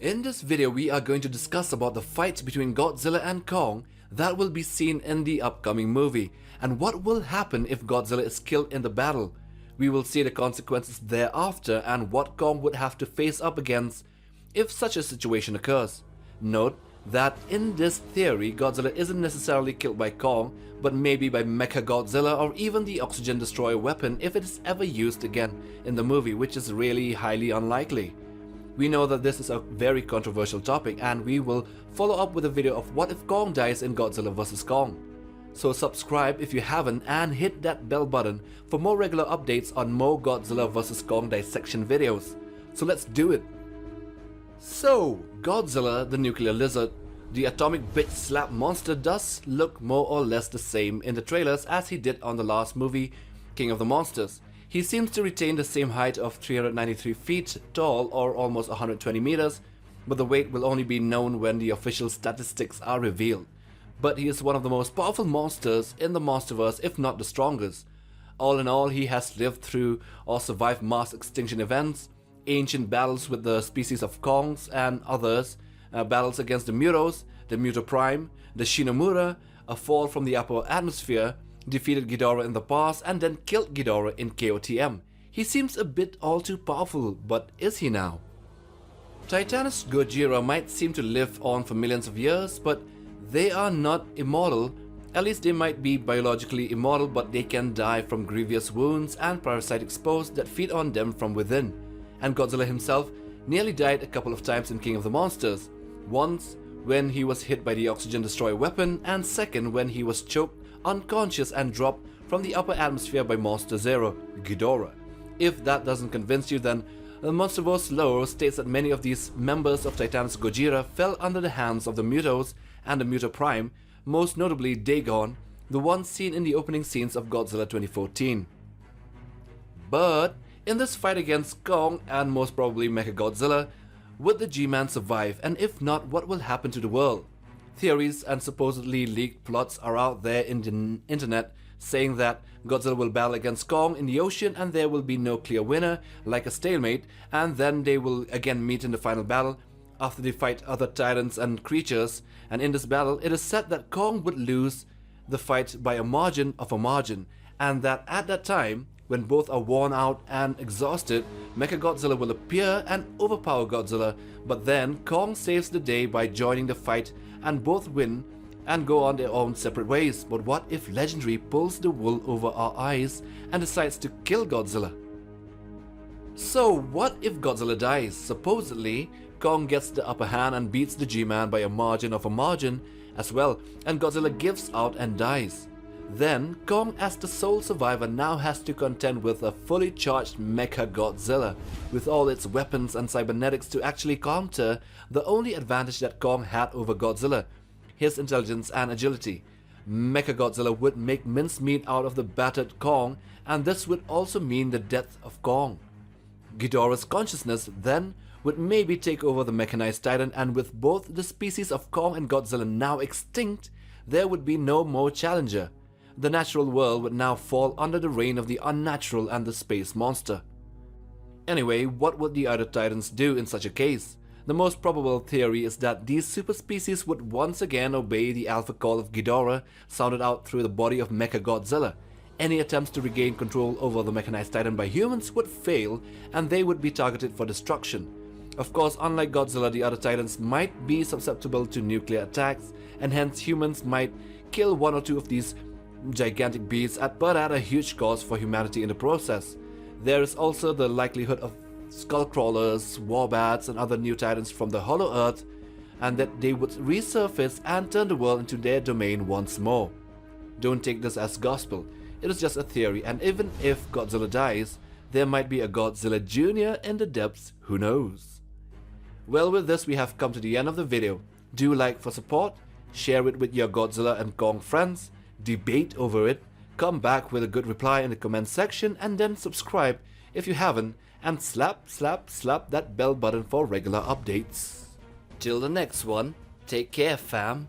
In this video, we are going to discuss about the fight between Godzilla and Kong that will be seen in the upcoming movie, and what will happen if Godzilla is killed in the battle. We will see the consequences thereafter and what Kong would have to face up against if such a situation occurs. Note that in this theory, Godzilla isn't necessarily killed by Kong, but maybe by Mechagodzilla or even the oxygen destroyer weapon if it is ever used again in the movie, which is really highly unlikely. We know that this is a very controversial topic, and we will follow up with a video of what if Kong dies in Godzilla vs Kong. So subscribe if you haven't and hit that bell button for more regular updates on more Godzilla vs Kong dissection videos. So let's do it! So, Godzilla, the nuclear lizard, the atomic bitch slap monster, does look more or less the same in the trailers as he did on the last movie, King of the Monsters. He seems to retain the same height of 393 feet tall or almost 120 meters, but the weight will only be known when the official statistics are revealed. But he is one of the most powerful monsters in the Monsterverse, if not the strongest. All in all, he has lived through or survived mass extinction events, ancient battles with the species of Kongs and others, battles against the mutos, the MUTO Prime, the Shinomura, a fall from the upper atmosphere, defeated Ghidorah in the past, and then killed Ghidorah in KOTM. He seems a bit all too powerful, but is he now? Titanus Gojira might seem to live on for millions of years, but they are not immortal. At least they might be biologically immortal, but they can die from grievous wounds and parasitic spores that feed on them from within. And Godzilla himself nearly died a couple of times in King of the Monsters. Once when he was hit by the oxygen destroyer weapon, and second when he was choked unconscious and dropped from the upper atmosphere by Monster Zero, Ghidorah. If that doesn't convince you, then the Monsterverse lore states that many of these members of Titanus Gojira fell under the hands of the mutos and the MUTO Prime, most notably Dagon, the one seen in the opening scenes of Godzilla 2014. But in this fight against Kong and most probably Mechagodzilla, would the G-Man survive, and if not, what will happen to the world? Theories and supposedly leaked plots are out there in the internet saying that Godzilla will battle against Kong in the ocean and there will be no clear winner, like a stalemate, and then they will again meet in the final battle after they fight other titans and creatures, and in this battle it is said that Kong would lose the fight by a margin of a margin, and that at that time, when both are worn out and exhausted, Mechagodzilla will appear and overpower Godzilla, but then Kong saves the day by joining the fight and both win and go on their own separate ways. But what if Legendary pulls the wool over our eyes and decides to kill Godzilla? So what if Godzilla dies? Supposedly, Kong gets the upper hand and beats the G-Man by a margin of a margin as well, and Godzilla gives out and dies. Then, Kong as the sole survivor now has to contend with a fully charged Mechagodzilla, with all its weapons and cybernetics to actually counter the only advantage that Kong had over Godzilla, his intelligence and agility. Mechagodzilla would make mincemeat out of the battered Kong, and this would also mean the death of Kong. Ghidorah's consciousness then would maybe take over the mechanized titan, and with both the species of Kong and Godzilla now extinct, there would be no more challenger. The natural world would now fall under the reign of the unnatural and the space monster. Anyway, what would the other titans do in such a case? The most probable theory is that these super species would once again obey the alpha call of Ghidorah sounded out through the body of Mechagodzilla. Any attempts to regain control over the mechanized titan by humans would fail, and they would be targeted for destruction. Of course, unlike Godzilla, the other titans might be susceptible to nuclear attacks, and hence humans might kill one or two of these gigantic beasts, but at a huge cost for humanity in the process. There is also the likelihood of skullcrawlers, warbats, and other new titans from the Hollow Earth, and that they would resurface and turn the world into their domain once more. Don't take this as gospel, it is just a theory, and even if Godzilla dies, there might be a Godzilla Jr. in the depths, who knows? Well, with this we have come to the end of the video. Do like for support, share it with your Godzilla and Kong friends, debate over it, come back with a good reply in the comment section, and then subscribe if you haven't, and slap that bell button for regular updates. Till the next one, take care fam.